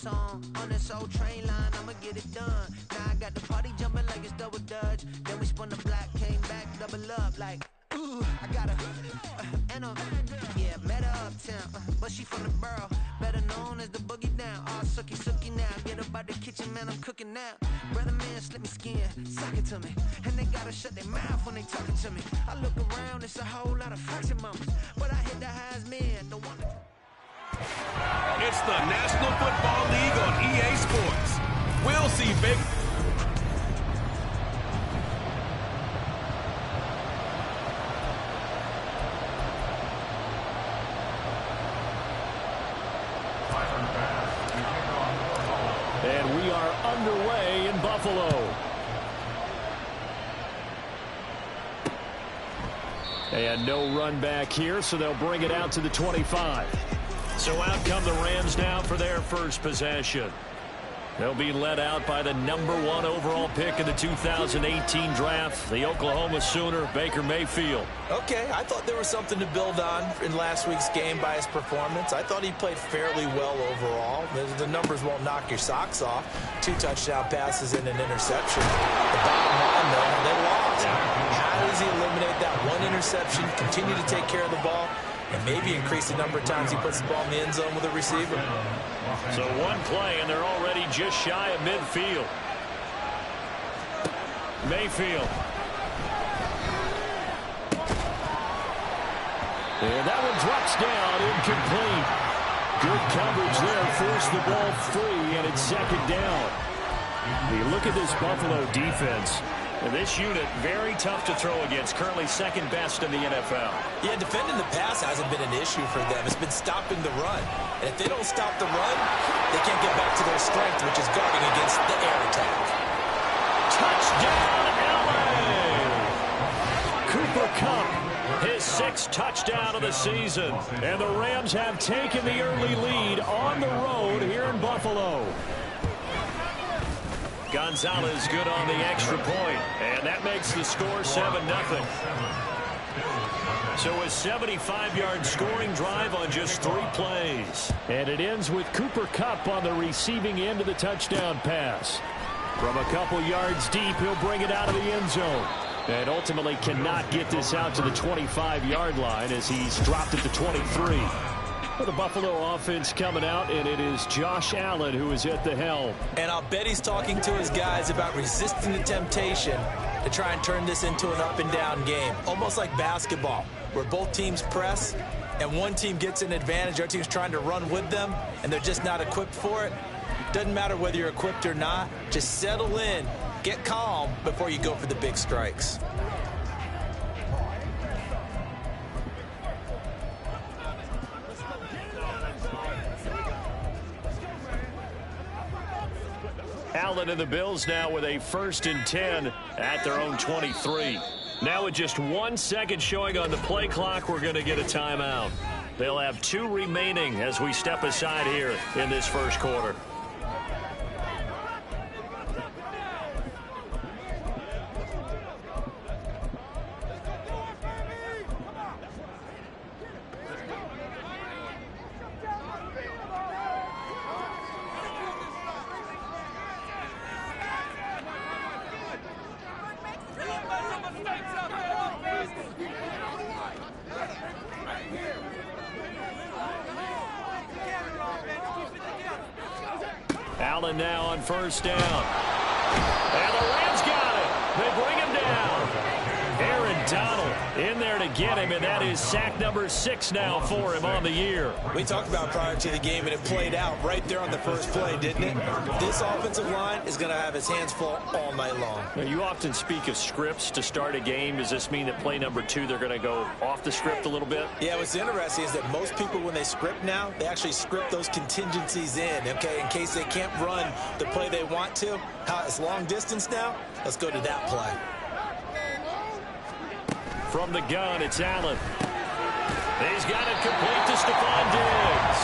song on this old train line, I'ma get it done. Now I got the party jumping like it's double dutch. Then we spun the block, came back, double up like, ooh, I got her, and yeah, met her uptown, but she from the borough, better known as the boogie down. All sookie sookie now, get up out the kitchen, man, I'm cooking now. Brother man, slip me skin, sock it to me, and they gotta shut their mouth when they talking to me. I look around, it's a whole lot of fraction mamas, but I hit the highs, man, the one. It's the National Football League on EA Sports. We'll see big. And we are underway in Buffalo. And no run back here, so they'll bring it out to the 25. So out come the Rams now for their first possession. They'll be led out by the #1 overall pick in the 2018 draft, the Oklahoma Sooner, Baker Mayfield. Okay, I thought there was something to build on in last week's game by his performance. I thought he played fairly well overall. The numbers won't knock your socks off. 2 touchdown passes and an interception. The bottom line, though, they lost. How does he eliminate that one interception, continue to take care of the ball, and maybe increase the number of times he puts the ball in the end zone with a receiver? So one play, and they're already just shy of midfield. Mayfield. And that one drops down, incomplete. Good coverage there, forced the ball free, and it's second down. You look at this Buffalo defense. And this unit, very tough to throw against, currently second best in the NFL. Yeah, defending the pass hasn't been an issue for them. It's been stopping the run. And if they don't stop the run, they can't get back to their strength, which is guarding against the air attack. Touchdown, LA! Cooper Kupp, his 6th touchdown of the season. And the Rams have taken the early lead on the road here in Buffalo. Gonzalez good on the extra point, and that makes the score 7-0. So a 75-yard scoring drive on just 3 plays. And it ends with Cooper Kupp on the receiving end of the touchdown pass. From a couple yards deep, he'll bring it out of the end zone. And ultimately cannot get this out to the 25-yard line as he's dropped at the 23. For the Buffalo offense coming out, and it is Josh Allen who is at the helm. And I'll bet he's talking to his guys about resisting the temptation to try and turn this into an up-and-down game. Almost like basketball, where both teams press, and one team gets an advantage, our team's trying to run with them, and they're just not equipped for it. Doesn't matter whether you're equipped or not. Just settle in, get calm before you go for the big strikes. Allen and the Bills now with a 1st and 10 at their own 23. Now with just 1 second showing on the play clock, we're going to get a timeout. They'll have 2 remaining as we step aside here in this first quarter. Allen now on 1st down. And the Rams got it. They bring him down. Aaron Donald in there to get him, and that is sack number 6 now for him on the year. We talked about prior to the game, and it played out right there on the first play, didn't it? This offensive line is going to have his hands full all night long. Now, you often speak of scripts to start a game. Does this mean that play number 2, they're going to go off the script a little bit? Yeah, what's interesting is that most people, when they script now, they actually script those contingencies in, okay, in case they can't run the play they want to. How it's long distance now, let's go to that play. From the gun, it's Allen. He's got it complete to Stephon Diggs.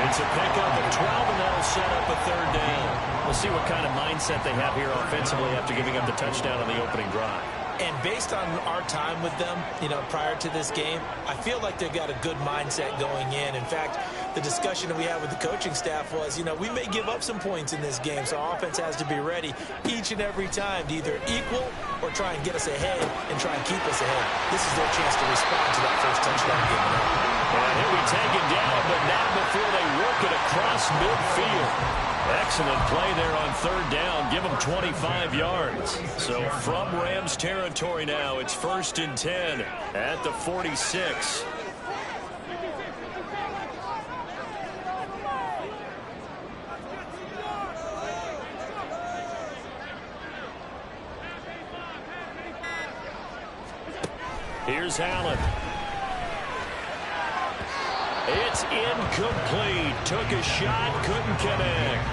It's a pickup of 12, and that'll set up a 3rd down. We'll see what kind of mindset they have here offensively after giving up the touchdown on the opening drive. And based on our time with them, you know, prior to this game, I feel like they've got a good mindset going in. In fact, the discussion that we had with the coaching staff was, we may give up some points in this game, so our offense has to be ready each and every time to either equal or try and get us ahead and try and keep us ahead. This is their chance to respond to that first touchdown given up. And he'll be taken down, but not before they work it across midfield. Excellent play there on third down. Give them 25 yards. So from Rams territory now, it's 1st and 10 at the 46. Here's Allen. It's incomplete. Took a shot, couldn't connect.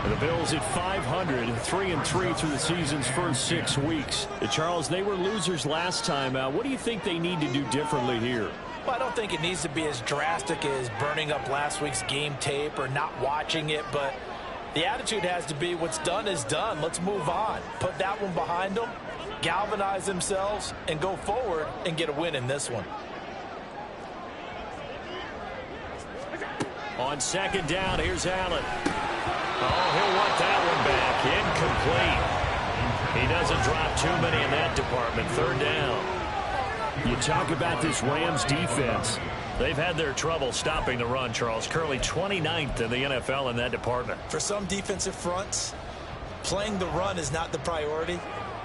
The Bills at 500, 3-3 through the season's first 6 weeks. Charles, they were losers last time out. What do you think they need to do differently here? Well, I don't think it needs to be as drastic as burning up last week's game tape or not watching it, but the attitude has to be what's done is done. Let's move on. Put that one behind them, galvanize themselves, and go forward and get a win in this one. On second down, here's Allen. Oh, he'll want that one back. Incomplete. He doesn't drop too many in that department. Third down. You talk about this Rams defense. They've had their trouble stopping the run, Charles. Currently 29th in the NFL in that department. For some defensive fronts, playing the run is not the priority.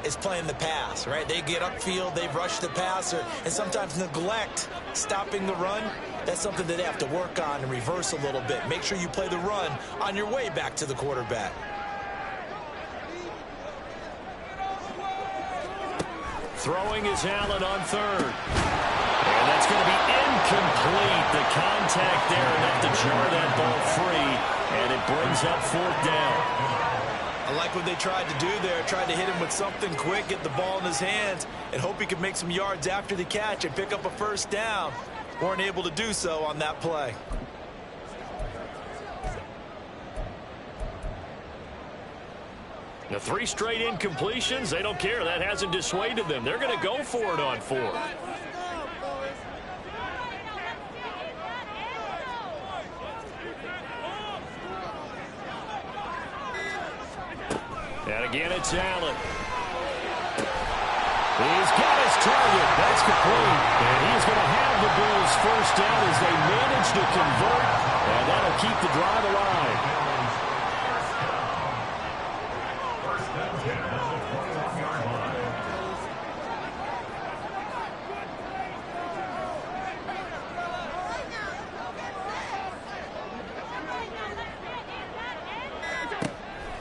It's playing the pass, right? They get upfield, they rush the passer, and sometimes neglect stopping the run. That's something that they have to work on and reverse a little bit. Make sure you play the run on your way back to the quarterback. Throwing is Allen on third. And that's going to be incomplete. The contact there enough to jar that ball free, and it brings up fourth down. I like what they tried to do there. Tried to hit him with something quick, get the ball in his hands, and hope he could make some yards after the catch and pick up a first down. Weren't able to do so on that play. The 3 straight incompletions, they don't care. That hasn't dissuaded them. They're going to go for it on 4th. And again, it's Allen. He's got his target. That's complete. And he's going to have the Bills first down as they manage to convert. And that'll keep the drive alive.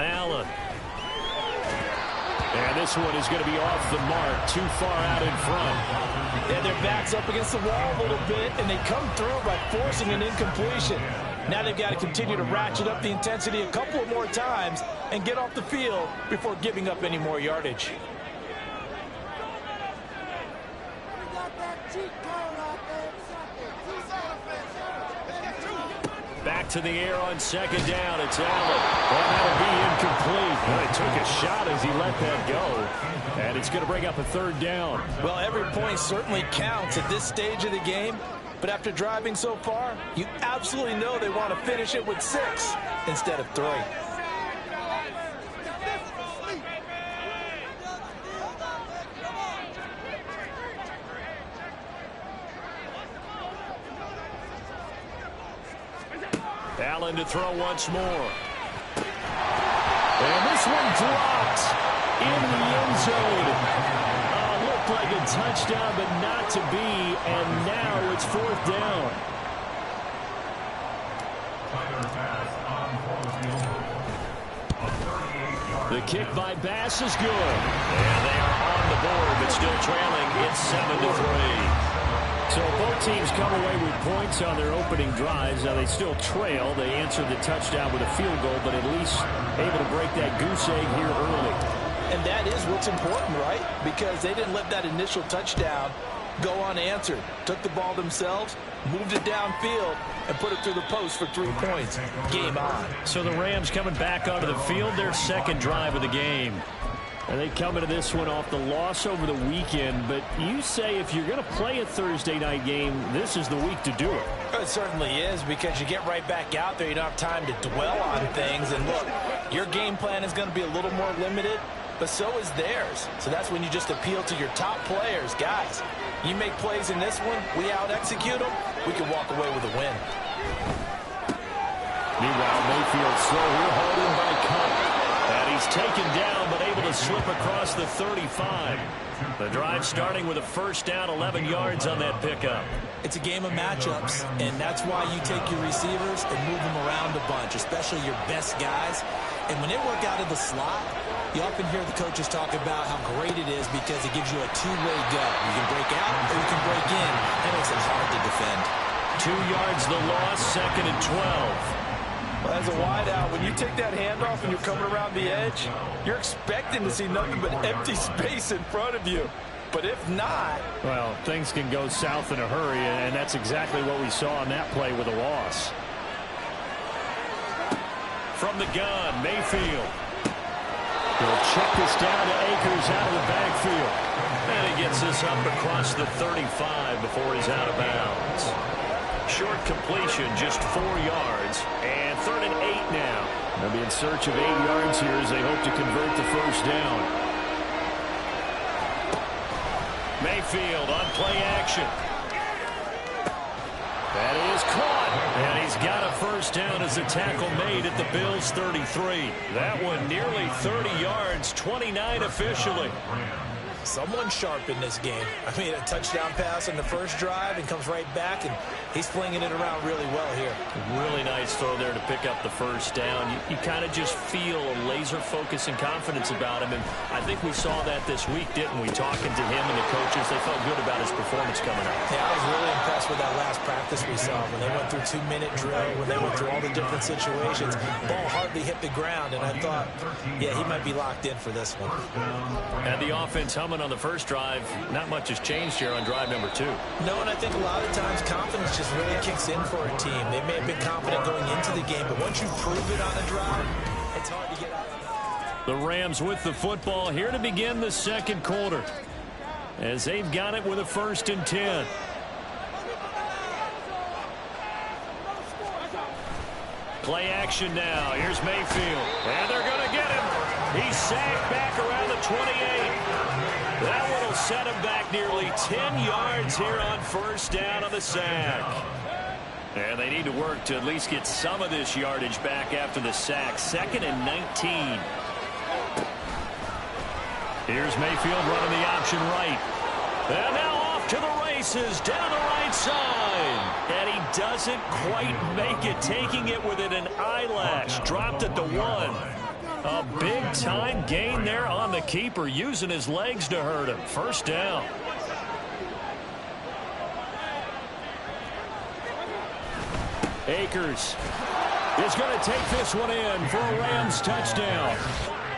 Allen. And this one is going to be off the mark, too far out in front. Yeah, their back's up against the wall a little bit, and they come through by forcing an incompletion. Now they've got to continue to ratchet up the intensity a couple of more times and get off the field before giving up any more yardage. Back to the air on second down. It's Allen. Well, that'll be incomplete. Well, he took a shot as he let that go. And it's going to bring up a third down. Well, every point certainly counts at this stage of the game. But after driving so far, you absolutely know they want to finish it with 6 instead of 3. Allen to throw once more. And this one dropped in the end zone. Looked like a touchdown, but not to be. And now it's 4th down. The kick by Bass is good. And they are on the board, but still trailing. It's 7-3. So both teams come away with points on their opening drives. Now they still trail. They answered the touchdown with a field goal, but at least able to break that goose egg here early. And that is what's important, right? Because they didn't let that initial touchdown go unanswered. Took the ball themselves, moved it downfield, and put it through the post for 3 points. Game on. So the Rams coming back onto the field, their second drive of the game. And they come into this one off the loss over the weekend, but you say if you're going to play a Thursday night game, this is the week to do it. It certainly is, because you get right back out there. You don't have time to dwell on things. And look, your game plan is going to be a little more limited, but so is theirs. So that's when you just appeal to your top players. Guys, you make plays in this one, we out-execute them, we can walk away with a win. Meanwhile, Mayfield slow here, holding by Cup. And he's taken down, but able to slip across the 35. The drive starting with a first down, 11 yards on that pickup. It's a game of matchups, and that's why you take your receivers and move them around a bunch, especially your best guys. And when they work out of the slot, you often hear the coaches talk about how great it is because it gives you a two-way go. You can break out or you can break in. That makes it hard to defend. 2 yards the loss, 2nd and 12. Well, as a wideout, when you take that handoff and you're coming around the edge, you're expecting to see nothing but empty space in front of you. But if not... well, things can go south in a hurry, and that's exactly what we saw on that play with a loss. From the gun, Mayfield. He'll check this down to Akers out of the backfield. And he gets this up across the 35 before he's out of bounds. Short completion, just 4 yards, and 3rd and 8 now. They'll be in search of 8 yards here as they hope to convert the first down. Mayfield on play action. That is caught, and he's got a first down as a tackle made at the Bills' 33. That one nearly 30 yards, 29 officially. Someone sharp in this game. I mean, a touchdown pass on the first drive and comes right back, and he's flinging it around really well here. Really nice throw there to pick up the first down. You kind of just feel a laser focus and confidence about him, and I think we saw that this week, didn't we? Talking to him and the coaches, they felt good about his performance coming up. Yeah, I was really impressed with that last practice we saw when they went through 2-minute drill, when they went through all the different situations. Ball hardly hit the ground, and I thought, yeah, he might be locked in for this one. And the offense humming on the first drive. Not much has changed here on drive number 2. No, and I think a lot of times confidence just really kicks in for a team. They may have been confident going into the game, but once you prove it on a drive, it's hard to get out. The Rams with the football here to begin the second quarter, as they've got it with a 1st and 10. Play action now. Here's Mayfield. And they're going to get him. He's sacked back around the 28. That one will set him back nearly 10 yards here on first down on the sack. And they need to work to at least get some of this yardage back after the sack. 2nd and 19. Here's Mayfield running the option right. And now off to the races down the right side. And he doesn't quite make it, taking it within an eyelash. Dropped at the 1. A big-time gain there on the keeper, using his legs to hurt him. First down. Akers is going to take this one in for a Rams touchdown.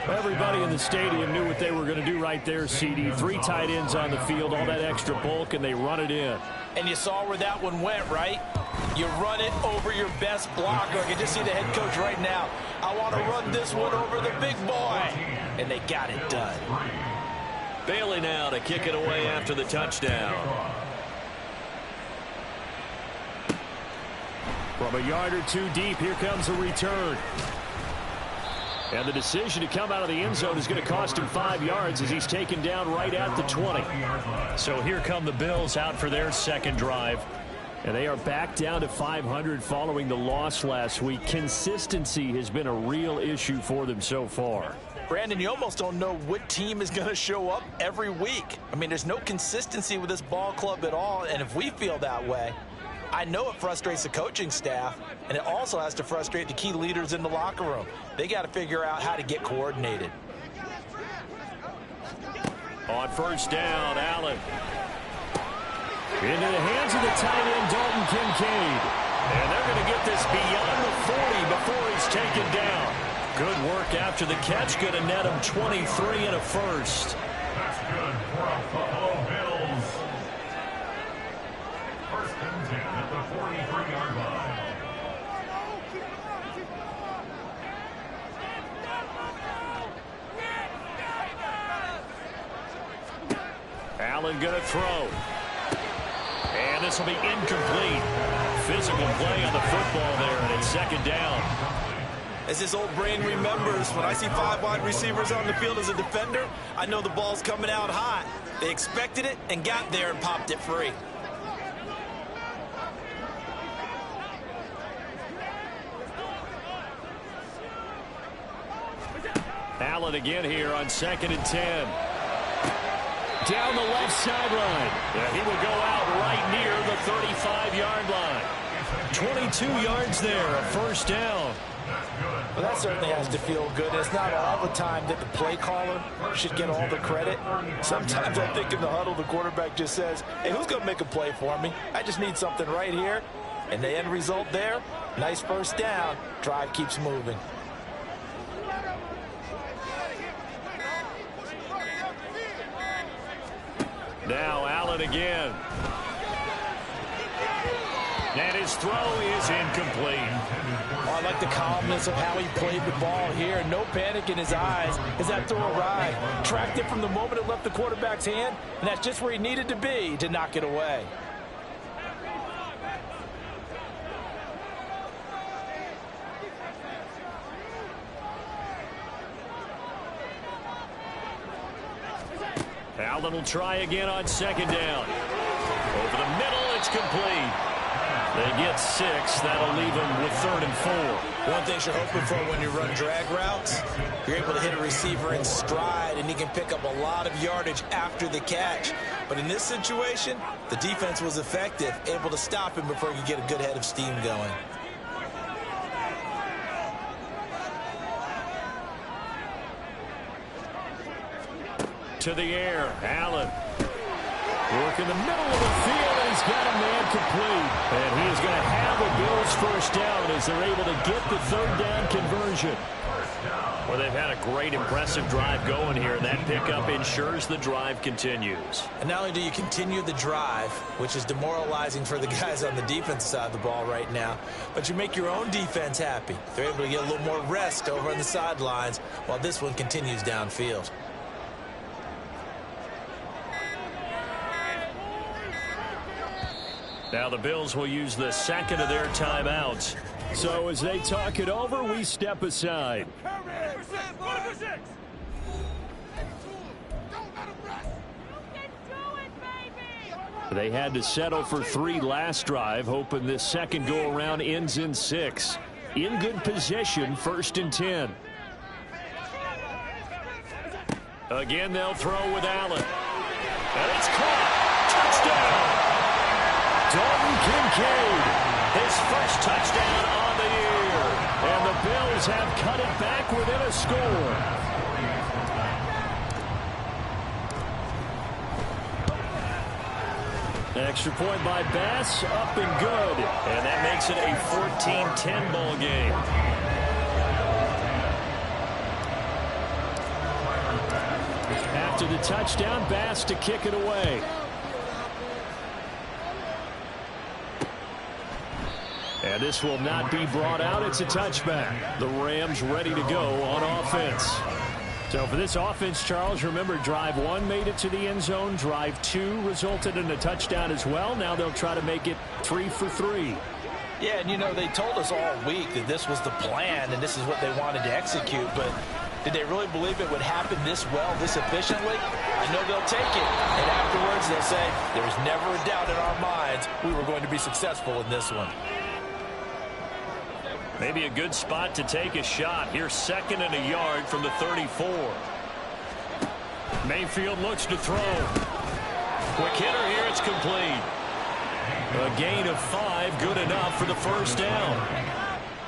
Everybody in the stadium knew what they were going to do right there, CD. 3 tight ends on the field, all that extra bulk, and they run it in. And you saw where that one went, right? You run it over your best blocker. I can just see the head coach right now. I want to run this one over the big boy. And they got it done. Bailey now to kick it away after the touchdown. From a yard or 2 deep, here comes a return. And the decision to come out of the end zone is going to cost him 5 yards as he's taken down right at the 20. So here come the Bills out for their second drive. And they are back down to 500 following the loss last week. Consistency has been a real issue for them so far. Brandon, you almost don't know what team is going to show up every week. I mean, there's no consistency with this ball club at all. And if we feel that way, I know it frustrates the coaching staff, and it also has to frustrate the key leaders in the locker room. They got to figure out how to get coordinated. On first down, Allen. Into the hands of the tight end, Dalton Kincaid. And they're going to get this beyond the 40 before he's taken down. Good work after the catch. Going to net him 23 and a first. That's good for a Buffalo Bills. 1st and 10 at the 43-yard line. Allen going to throw. And this will be incomplete. Physical play on the football there, and it's second down. As his old brain remembers, when I see 5 wide receivers on the field as a defender, I know the ball's coming out hot. They expected it and got there and popped it free. Allen again here on 2nd and 10. Down the left sideline. Yeah, he will go out right near the 35-yard line. 22 yards there, a first down. Well, that certainly has to feel good. It's not all the time that the play caller should get all the credit. Sometimes I think in the huddle, the quarterback just says, hey, who's going to make a play for me? I just need something right here. And the end result there, nice first down. Drive keeps moving. Now Allen again. And his throw is incomplete. Oh, I like the calmness of how he played the ball here. No panic in his eyes as that throw arrived. Tracked it from the moment it left the quarterback's hand, and that's just where he needed to be to knock it away. Allen will try again on 2nd down. Over the middle, it's complete. They get 6. That'll leave them with 3rd and 4. One thing you're hoping for when you run drag routes, you're able to hit a receiver in stride, and he can pick up a lot of yardage after the catch. But in this situation, the defense was effective, able to stop him before he could get a good head of steam going. To the air, Allen. Work in the middle of the field, and he's got a man complete. And he is going to have a Bills first down as they're able to get the 3rd down conversion. Well, they've had a great, impressive drive going here, and that pickup ensures the drive continues. And not only do you continue the drive, which is demoralizing for the guys on the defense side of the ball right now, but you make your own defense happy. They're able to get a little more rest over on the sidelines while this one continues downfield. Now the Bills will use the 2nd of their timeouts. So as they talk it over, we step aside. They had to settle for 3 last drive, hoping this second go-around ends in 6. In good position, 1st and 10. Again, they'll throw with Allen. And it's caught. Touchdown! Dalton Kincaid, his first touchdown on the year. And the Bills have cut it back within a score. Extra point by Bass, up and good. And that makes it a 14-10 ball game. After the touchdown, Bass to kick it away. And this will not be brought out. It's a touchback. The Rams ready to go on offense. So for this offense, Charles, remember drive 1 made it to the end zone. Drive 2 resulted in a touchdown as well. Now they'll try to make it 3 for 3. Yeah, and you know, they told us all week that this was the plan and this is what they wanted to execute. But did they really believe it would happen this well, this efficiently? I know they'll take it. And afterwards they'll say, there was never a doubt in our minds we were going to be successful in this one. Maybe a good spot to take a shot. Here's 2nd and a yard from the 34. Mayfield looks to throw. Quick hitter here. It's complete. A gain of 5, good enough for the first down.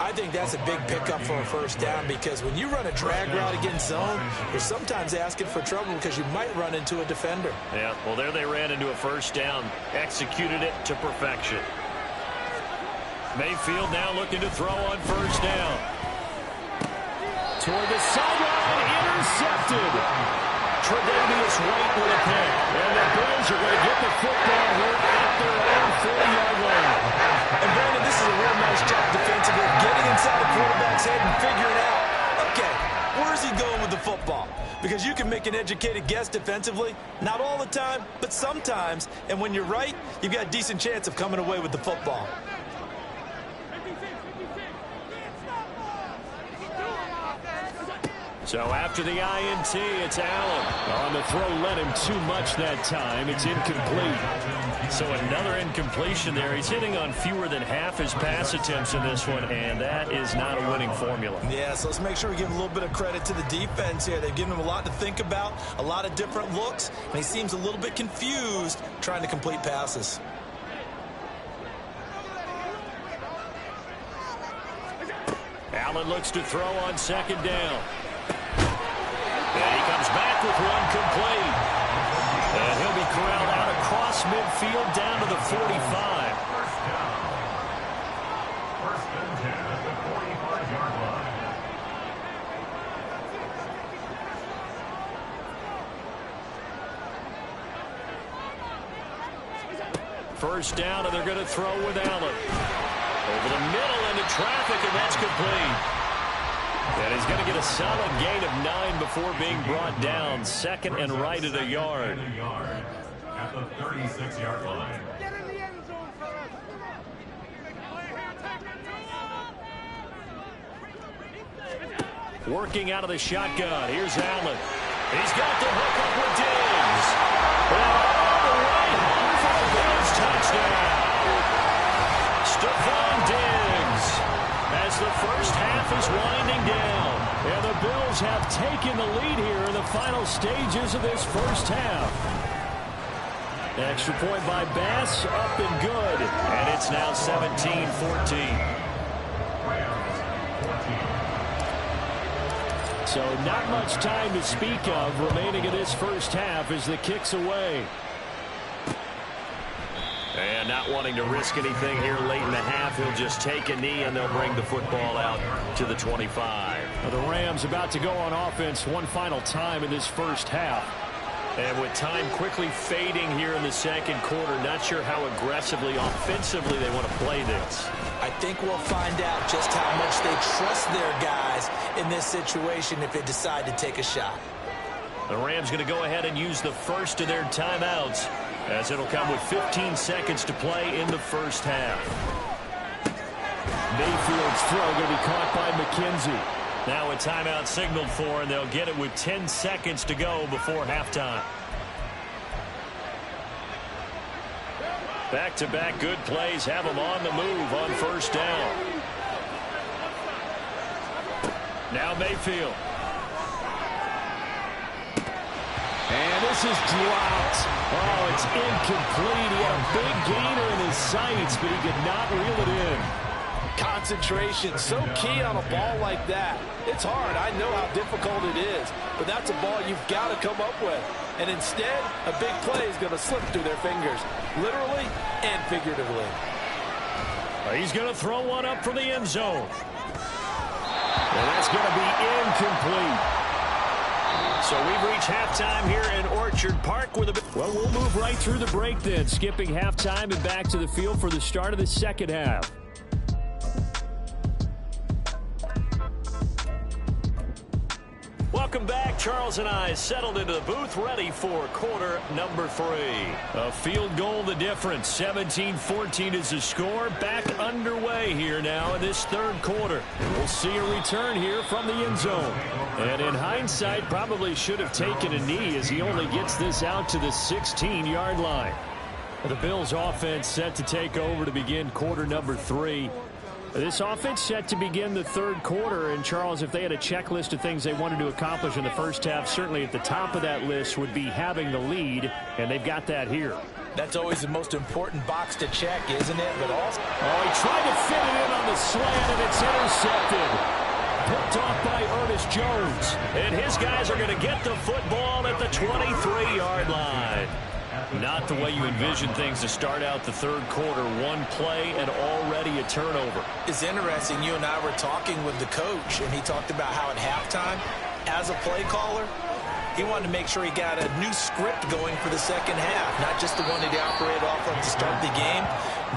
I think that's a big pickup for a first down because when you run a drag route against zone, you're sometimes asking for trouble because you might run into a defender. Yeah, well, there they ran into a first down. Executed it to perfection. Mayfield now looking to throw on first down. Toward the sideline, intercepted. Tre'Davious White with a pick. And the Bills are going to get the football here at their own 40-yard line. And Brandon, this is a real nice job defensively, getting inside the quarterback's head and figuring out, okay, where's he going with the football? football. Because you can make an educated guess defensively, not all the time, but sometimes. And when you're right, you've got a decent chance of coming away with the football. So after the INT, it's Allen. On the throw, led him too much that time. It's incomplete. So another incompletion there. He's hitting on fewer than half his pass attempts in this one, and that is not a winning formula. Yeah, so let's make sure we give a little bit of credit to the defense here. They've given him a lot to think about, a lot of different looks, and he seems a little bit confused trying to complete passes. Allen looks to throw on second down. And he comes back with one complete. And he'll be corralled out across midfield down to the 45. First and 10 at the 45-yard line. First down, and they're going to throw with Allen. Over the middle into traffic, and that's complete. And he's going to get a solid gain of 9 before being brought down. Second and right at a yard. At the 36-yard line. Get in the end zone, fellas. Working out of the shotgun. Here's Allen. He's got the hook up with Diggs. All the way home for the Bills touchdown. Stephon Diggs. As the first half is winding down. And the Bills have taken the lead here in the final stages of this first half. Extra point by Bass, up and good. And it's now 17-14. So not much time to speak of remaining in this first half as the kick's away. And not wanting to risk anything here late in the half, he'll just take a knee and they'll bring the football out to the 25. Well, the Rams about to go on offense one final time in this first half. And with time quickly fading here in the second quarter, not sure how aggressively, offensively they want to play this. I think we'll find out just how much they trust their guys in this situation if they decide to take a shot. The Rams going to go ahead and use the first of their timeouts, as it'll come with 15 seconds to play in the first half. Mayfield's throw going to be caught by McKenzie. Now a timeout signaled for, and they'll get it with 10 seconds to go before halftime. Back-to-back good plays have them on the move on first down. Now Mayfield. And this is dropped. Oh, it's incomplete. He had a big gainer in his sights, but he could not reel it in. Concentration, so key on a ball like that. It's hard. I know how difficult it is, but that's a ball you've got to come up with. And instead, a big play is going to slip through their fingers, literally and figuratively. He's going to throw one up from the end zone. And that's going to be incomplete. So we've reached halftime here in Orchard Park with a... Well, we'll move right through the break then, skipping halftime and back to the field for the start of the second half. Welcome back. Charles and I settled into the booth, ready for quarter number 3. A field goal the difference. 17-14 is the score. Back underway here now in this third quarter. We'll see a return here from the end zone. And in hindsight, probably should have taken a knee as he only gets this out to the 16-yard line. The Bills offense set to take over to begin quarter number 3. This offense set to begin the third quarter, and Charles, if they had a checklist of things they wanted to accomplish in the first half, certainly at the top of that list would be having the lead, and they've got that here. That's always the most important box to check, isn't it? But also, he tried to fit it in on the slant, and it's intercepted. Picked off by Ernest Jones. And his guys are going to get the football at the 23-yard line. Not the way you envision things to start out the third quarter. One play and already a turnover. It's interesting. You and I were talking with the coach, and he talked about how at halftime, as a play caller, he wanted to make sure he got a new script going for the second half, not just the one that he operated off of to start the game.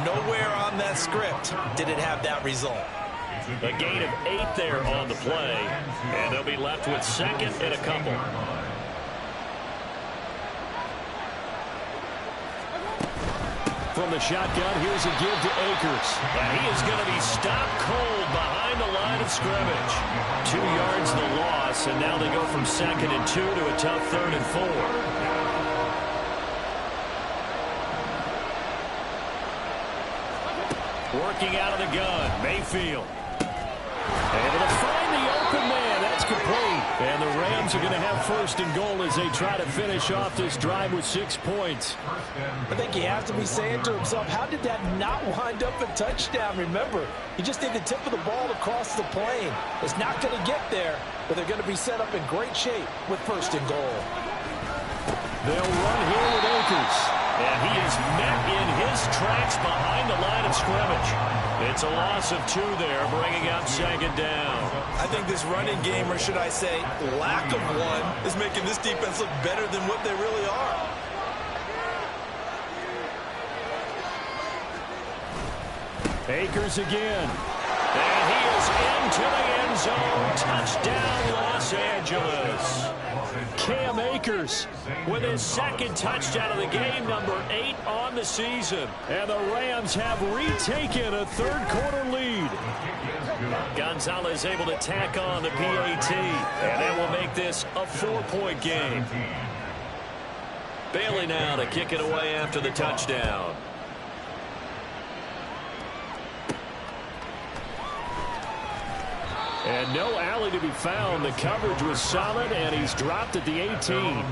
Nowhere on that script did it have that result. A gain of 8 there on the play, and they'll be left with second and a couple. From the shotgun, here's a give to Akers. And he is going to be stopped cold behind the line of scrimmage. 2 yards the loss, and now they go from 2nd and 2 to a tough 3rd and 4. Working out of the gun, Mayfield. Able to find the open man. That's complete. And the Rams are going to have 1st and goal as they try to finish off this drive with 6 points. I think he has to be saying to himself, how did that not wind up a touchdown? Remember, he just did the tip of the ball across the plane. It's not going to get there, but they're going to be set up in great shape with 1st and goal. They'll run here with Akers. And he is met in his tracks behind the line of scrimmage. It's a loss of 2 there, bringing up 2nd down. I think this running game, or should I say lack of one, is making this defense look better than what they really are. Akers again. And he is into the end zone. Touchdown, Los Angeles. Cam Akers with his 2nd touchdown of the game, number 8 on the season. And the Rams have retaken a 3rd quarter lead. Gonzalez able to tack on the PAT, and that will make this a 4-point game. Bailey now to kick it away after the touchdown. And no alley to be found. The coverage was solid, and he's dropped at the 18.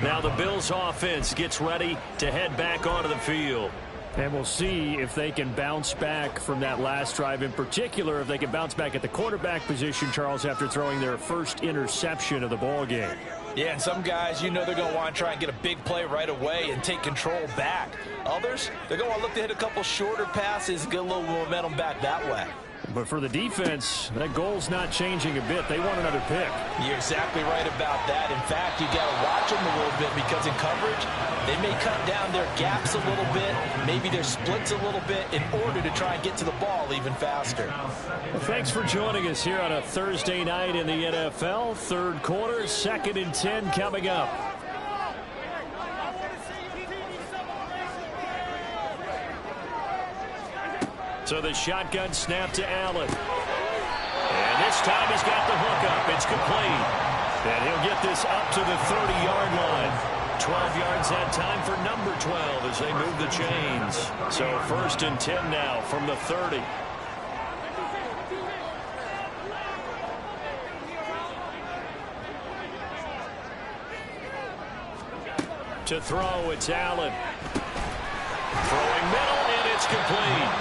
Now the Bills offense gets ready to head back onto the field. And we'll see if they can bounce back from that last drive. In particular, if they can bounce back at the quarterback position, Charles, after throwing their 1st interception of the ball game. Yeah, and some guys, you know they're going to want to try and get a big play right away and take control back. Others, they're going to look to hit a couple shorter passes and get a little momentum back that way. But for the defense, that goal's not changing a bit. They want another pick. You're exactly right about that. In fact, you got to watch them a little bit because in coverage, they may cut down their gaps a little bit, maybe their splits a little bit in order to try and get to the ball even faster. Well, thanks for joining us here on a Thursday night in the NFL. 3rd quarter, 2nd and 10 coming up. So the shotgun snap to Allen. And this time he's got the hook up. It's complete. And he'll get this up to the 30-yard line. 12 yards that time for number 12 as they move the chains. So 1st and 10 now from the 30. To throw, it's Allen. Throwing middle, and it's complete.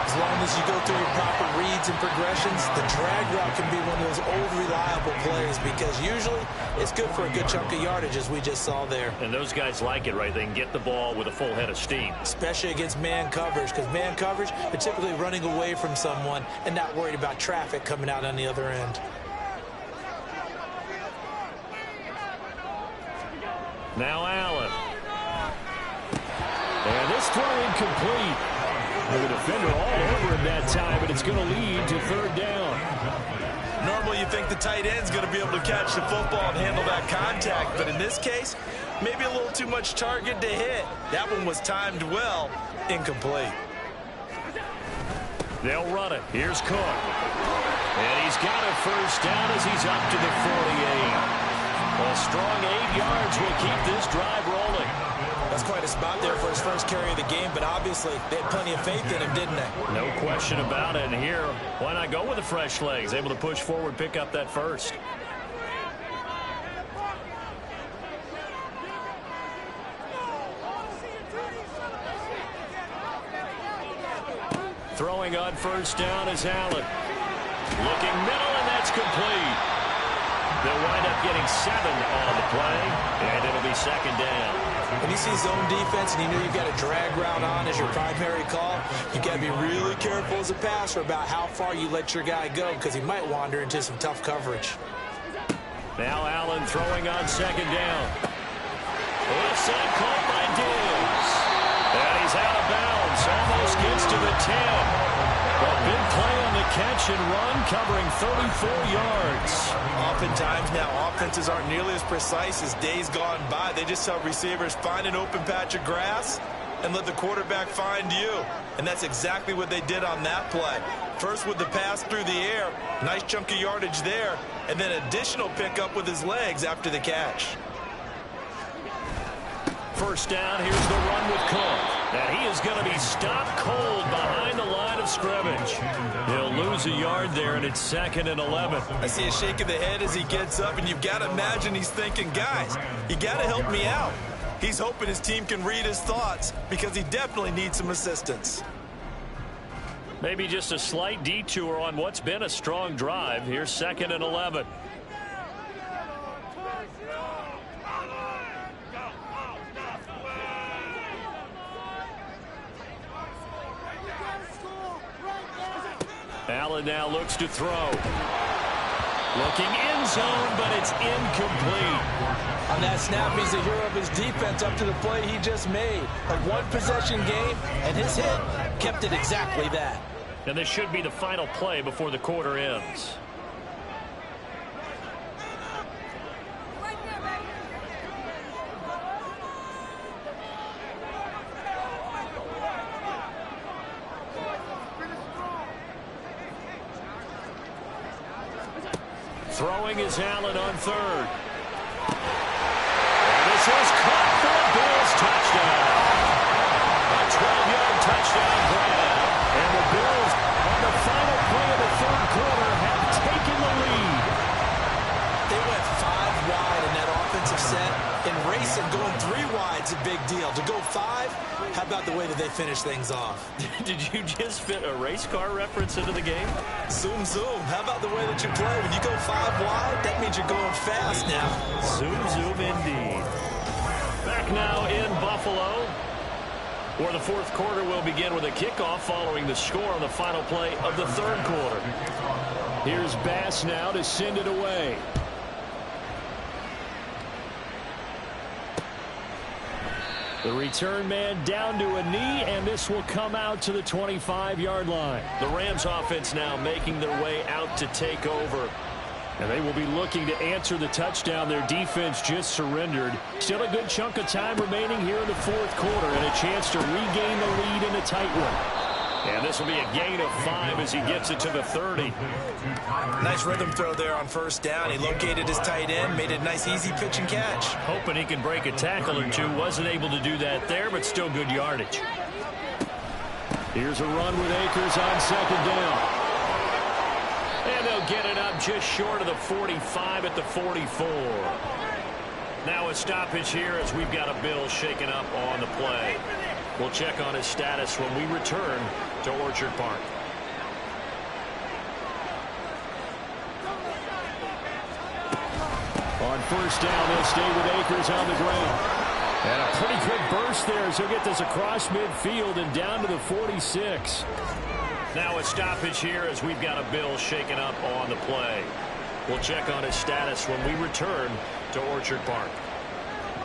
As long as you go through your proper reads and progressions, the drag route can be one of those old reliable plays because usually it's good for a good chunk of yardage as we just saw there. And those guys like it, right? They can get the ball with a full head of steam. Especially against man coverage because man coverage, they're typically running away from someone and not worried about traffic coming out on the other end. Now Allen. And this throw incomplete. The defender all over him that time, but it's going to lead to 3rd down. Normally you think the tight end's going to be able to catch the football and handle that contact, but in this case, maybe a little too much target to hit. That one was timed well, incomplete. They'll run it. Here's Cook. And he's got a 1st down as he's up to the 48. A strong 8 yards will keep this drive rolling. That's quite a spot there for his first carry of the game, but obviously they had plenty of faith in him, didn't they? No question about it. And here, why not go with the fresh legs? Able to push forward, pick up that 1st. Throwing on 1st down is Allen. Looking middle, and that's complete. They'll wind up getting 7 on the play, and it'll be 2nd down. When you see zone defense and you know you've got a drag route on as your primary call, you've got to be really careful as a passer about how far you let your guy go because he might wander into some tough coverage. Now Allen throwing on 2nd down. Left side caught by Diggs. And he's out of bounds. Almost gets to the 10. But big play catch and run, covering 34 yards. Oftentimes now, offenses aren't nearly as precise as days gone by. They just tell receivers, find an open patch of grass and let the quarterback find you. And that's exactly what they did on that play. First with the pass through the air, nice chunk of yardage there, and then additional pickup with his legs after the catch. First down, here's the run with Cook. And he is going to be stopped cold behind the line of scrimmage. He'll lose a yard there, and it's 2nd and 11. I see a shake of the head as he gets up, and you've got to imagine he's thinking, guys, you got to help me out. He's hoping his team can read his thoughts because he definitely needs some assistance. Maybe just a slight detour on what's been a strong drive. Here's 2nd and 11. Allen now looks to throw. Looking end zone, but it's incomplete. On that snap, he's the hero of his defense up to the play he just made. A one-possession game, and his hit kept it exactly that. And this should be the final play before the quarter ends. Throwing is Allen on 3rd. And this is caught for a Bills touchdown. A 12-yard touchdown grab. And the Bills, on the final play of the 3rd quarter, have taken the lead. They went 5 wide in that offensive set. In racing, going 3 wide is a big deal. To go 5, how about the way that they finish things off? Did you just fit a race car reference into the game? Zoom, zoom. How about the way that you play? When you go 5 wide, that means you're going fast now. Zoom, zoom indeed. Back now in Buffalo, where the 4th quarter will begin with a kickoff following the score on the final play of the 3rd quarter. Here's Bass now to send it away. The return man down to a knee, and this will come out to the 25-yard line. The Rams offense now making their way out to take over. And they will be looking to answer the touchdown their defense just surrendered. Still a good chunk of time remaining here in the 4th quarter, and a chance to regain the lead in a tight one. And this will be a gain of 5 as he gets it to the 30. Nice rhythm throw there on 1st down. He located his tight end, made a nice easy pitch and catch. Hoping he can break a tackle or two. Wasn't able to do that there, but still good yardage. Here's a run with Akers on 2nd down. And they'll get it up just short of the 45 at the 44. Now a stoppage here as we've got a Bill shaken up on the play. We'll check on his status when we return to Orchard Park. On 1st down, they'll stay with Akers on the ground. And a pretty good burst there as he'll get this across midfield and down to the 46. Now a stoppage here as we've got a Bill shaken up on the play. We'll check on his status when we return to Orchard Park.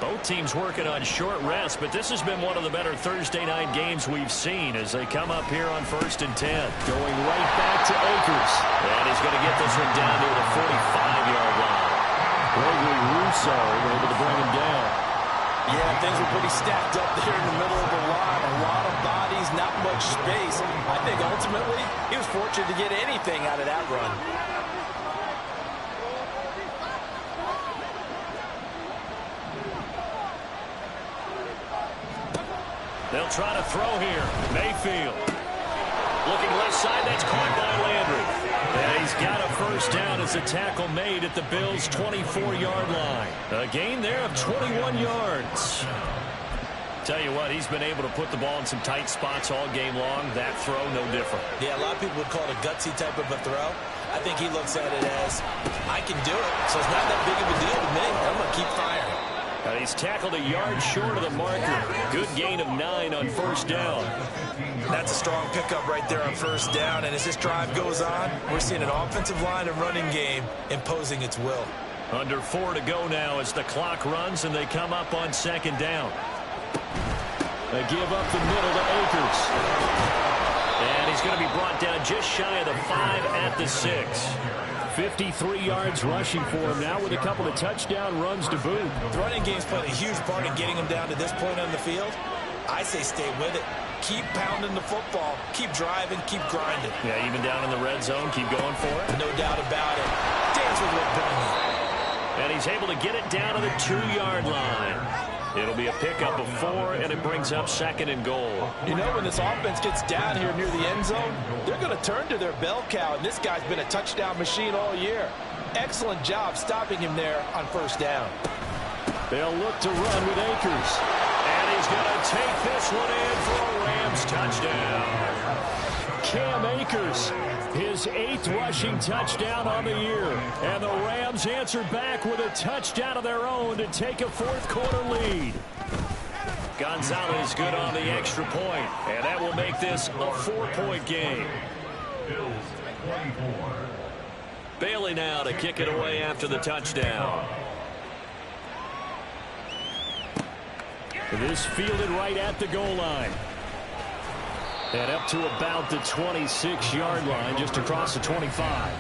Both teams working on short rest, but this has been one of the better Thursday night games we've seen as they come up here on 1st and 10. Going right back to Akers. And he's going to get this one down to the 45-yard line. Gregory Rousseau able to bring him down. Yeah, things were pretty stacked up there in the middle of the line. A lot of bodies, not much space. I think ultimately he was fortunate to get anything out of that run. They'll try to throw here. Mayfield. Looking left side. That's caught by Landry. And he's got a 1st down as a tackle made at the Bills' 24-yard line. A gain there of 21 yards. Tell you what, he's been able to put the ball in some tight spots all game long. That throw, no different. Yeah, a lot of people would call it a gutsy type of a throw. I think he looks at it as, I can do it, so it's not that big of a deal to me. I'm going to keep firing. He's tackled a yard short of the marker. Good gain of 9 on 1st down. That's a strong pickup right there on 1st down. And as this drive goes on, we're seeing an offensive line and running game imposing its will. Under 4 to go now as the clock runs and they come up on 2nd down. They give up the middle to Akers. And he's he's going to be brought down just shy of the 5 at the 6. 53 yards rushing for him now with a couple of touchdown runs to boot. The running game's played a huge part in getting him down to this point on the field. I say stay with it. Keep pounding the football. Keep driving. Keep grinding. Yeah, even down in the red zone, keep going for it. No doubt about it. Dance with what brilliant. And he's able to get it down to the 2-yard line. It'll be a pickup of 4, and it brings up 2nd and goal. You know, when this offense gets down here near the end zone, they're going to turn to their bell cow, and this guy's been a touchdown machine all year. Excellent job stopping him there on first down. They'll look to run with Akers. And he's going to take this one in for a Rams touchdown. Cam Akers, his 8th rushing touchdown on the year. And the Rams answer back with a touchdown of their own to take a 4th-quarter lead. Gonzalez good on the extra point, and that will make this a 4-point game. Bills 24. Bailey now to kick it away after the touchdown. This fielded right at the goal line. And up to about the 26-yard line, just across the 25.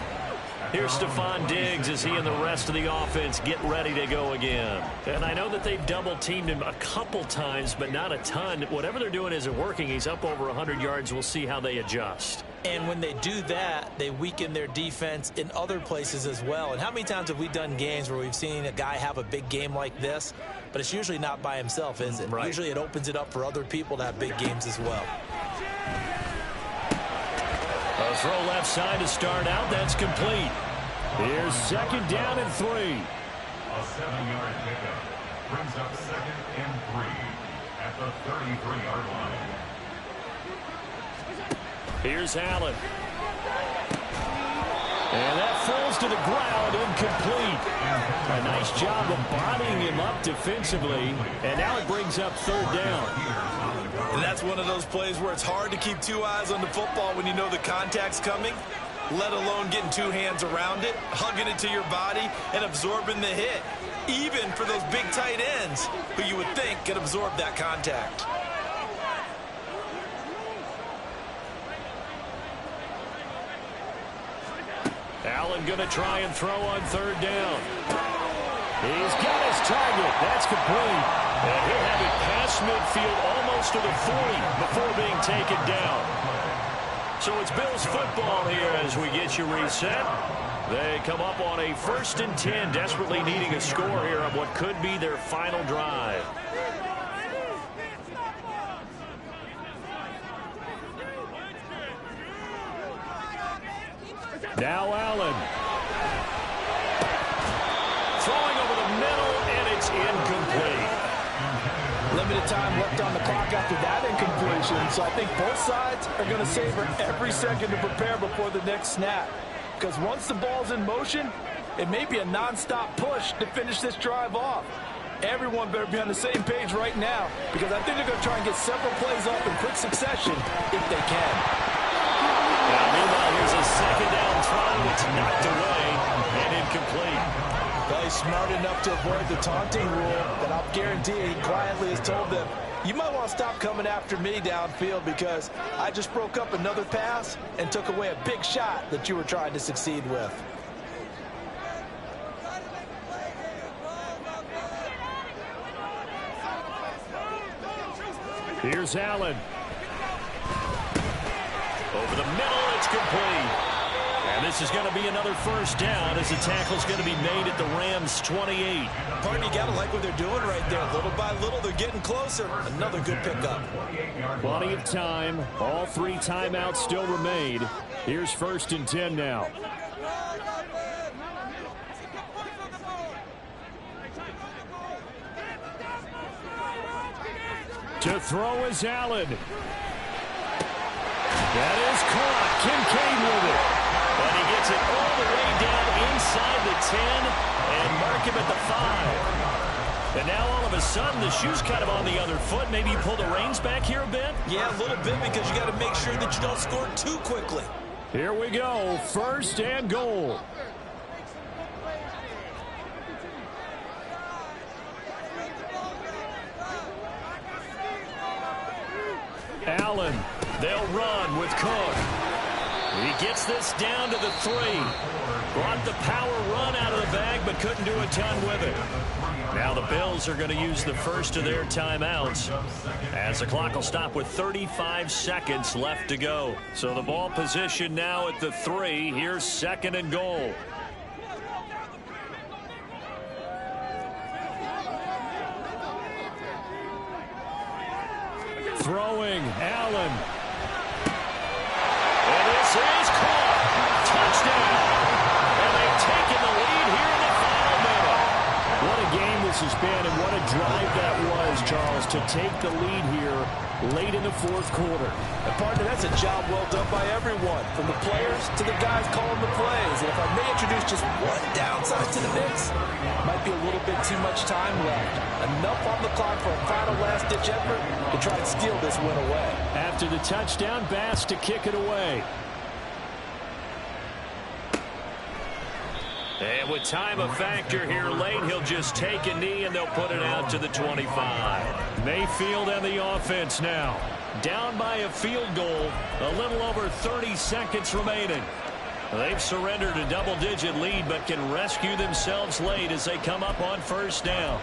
Here's Stephon Diggs as he and the rest of the offense get ready to go again. And I know that they've double-teamed him a couple times, but not a ton. Whatever they're doing isn't working. He's up over 100 yards. We'll see how they adjust. And when they do that, they weaken their defense in other places as well. And how many times have we done games where we've seen a guy have a big game like this, but it's usually not by himself, is it? Right. Usually it opens it up for other people to have big games as well. A throw left side to start out. That's complete. Here's 2nd down and 3. A 7-yard pickup brings up 2nd and 3 at the 33-yard line. Here's Allen. And that falls to the ground, incomplete. A nice job of bodying him up defensively. And now it brings up 3rd down. And that's one of those plays where it's hard to keep 2 eyes on the football when you know the contact's coming, let alone getting 2 hands around it, hugging it to your body, and absorbing the hit, even for those big tight ends who you would think could absorb that contact. Allen going to try and throw on 3rd down. He's got his target. That's complete. And he'll have it past midfield almost to the 40 before being taken down. So it's Bills football here as we get you reset. They come up on a 1st and 10, desperately needing a score here on what could be their final drive. Now Allen. Throwing over the middle, and it's incomplete. Limited time left on the clock after that incompletion, so I think both sides are going to savor every second to prepare before the next snap. Because once the ball's in motion, it may be a non-stop push to finish this drive off. Everyone better be on the same page right now, because I think they're going to try and get several plays off in quick succession if they can. Now, meanwhile, here's a 2nd down throw. It's knocked away and incomplete. Well, he's smart enough to avoid the taunting rule, but I'll guarantee he quietly has told them, you might want to stop coming after me downfield because I just broke up another pass and took away a big shot that you were trying to succeed with. Here's Allen. Over the middle, it's complete. And this is going to be another 1st down as the tackle's going to be made at the Rams' 28. Pardon, you got to like what they're doing right there. Little by little, they're getting closer. Another good pickup. Plenty of time. All 3 timeouts still remain. Here's 1st and 10 now. To throw is Allen. That is caught. Kincaid with it. And he gets it all the way down inside the 10 and mark him at the 5. And now all of a sudden the shoe's kind of on the other foot. Maybe you pull the reins back here a bit? Yeah, a little bit because you got to make sure that you don't score too quickly. Here we go. 1st and goal. Allen They'll run with Cook. He gets this down to the 3. Brought the power run out of the bag, but couldn't do a ton with it. Now the Bills are going to use the first of their timeouts as the clock will stop with 35 seconds left to go. So the ball position now at the 3. Here's 2nd and goal. Throwing, Allen. And this is caught. Touchdown. And they've taken the lead here in the final minute. What a game this has been, and what a drive that was, Charles, to take the lead here late in the 4th quarter. And partner, that's a job well done by everyone, from the players to the guys calling the plays. And if I may introduce just one downside to the mix, might be a little bit too much time left. Enough on the clock for a final last-ditch effort to try and steal this win away. After the touchdown, Bass to kick it away. And with time a factor here late, he'll just take a knee and they'll put it out to the 25. Mayfield and the offense now. Down by a field goal, a little over 30 seconds remaining. They've surrendered a double-digit lead but can rescue themselves late as they come up on 1st down.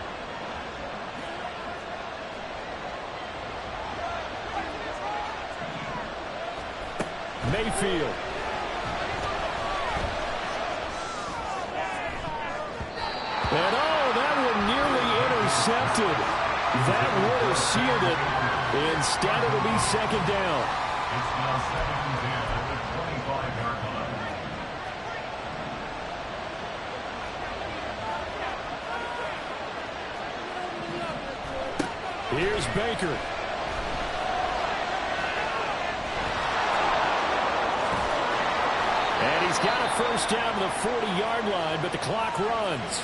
Mayfield. And that one nearly intercepted. That would have sealed it. Instead, it'll be 2nd down. It's now 2nd and 10 at the 25-yard line. Here's Baker. And he's got a 1st down to the 40-yard line, but the clock runs.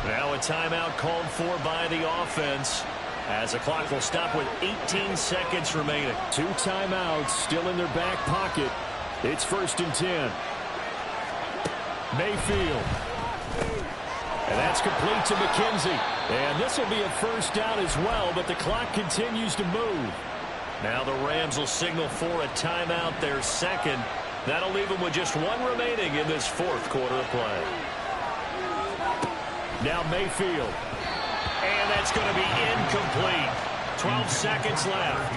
Now a timeout called for by the offense as the clock will stop with 18 seconds remaining. 2 timeouts still in their back pocket. It's 1st and 10. Mayfield. And that's complete to McKenzie. And this will be a 1st down as well, but the clock continues to move. Now the Rams will signal for a timeout, their 2nd. That'll leave them with just 1 remaining in this 4th quarter of play. Now Mayfield. And that's going to be incomplete. 12 seconds left.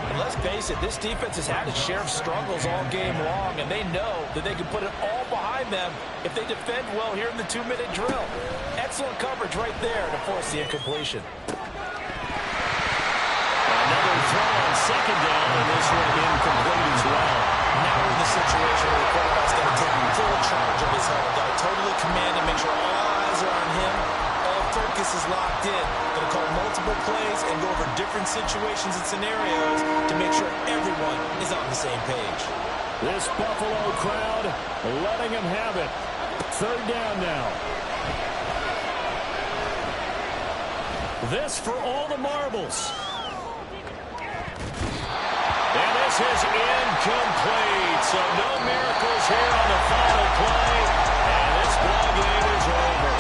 And let's face it, this defense has had its share of struggles all game long, and they know that they can put it all behind them if they defend well here in the 2-minute drill. Excellent coverage right there to force the incompletion. Another throw on 2nd down, and this one incomplete as well. Now we're in the situation where the quarterback's going to take full charge of his health. Got to totally command and make sure all eyes are on him. All focus is locked in. Going to call multiple plays and go over different situations and scenarios to make sure everyone is on the same page. This Buffalo crowd letting him have it. 3rd down now. This for all the marbles. And this is incomplete. So no miracles here on the final play. And this ball game is over.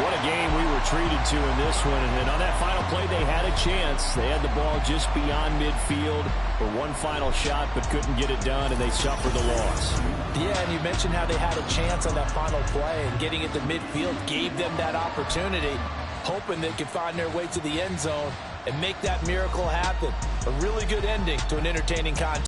What a game we were treated to in this one. And on that final play, they had a chance. They had the ball just beyond midfield for one final shot, but couldn't get it done, and they suffered the loss. Yeah, and you mentioned how they had a chance on that final play, and getting it to midfield gave them that opportunity, hoping they could find their way to the end zone and make that miracle happen. A really good ending to an entertaining contest.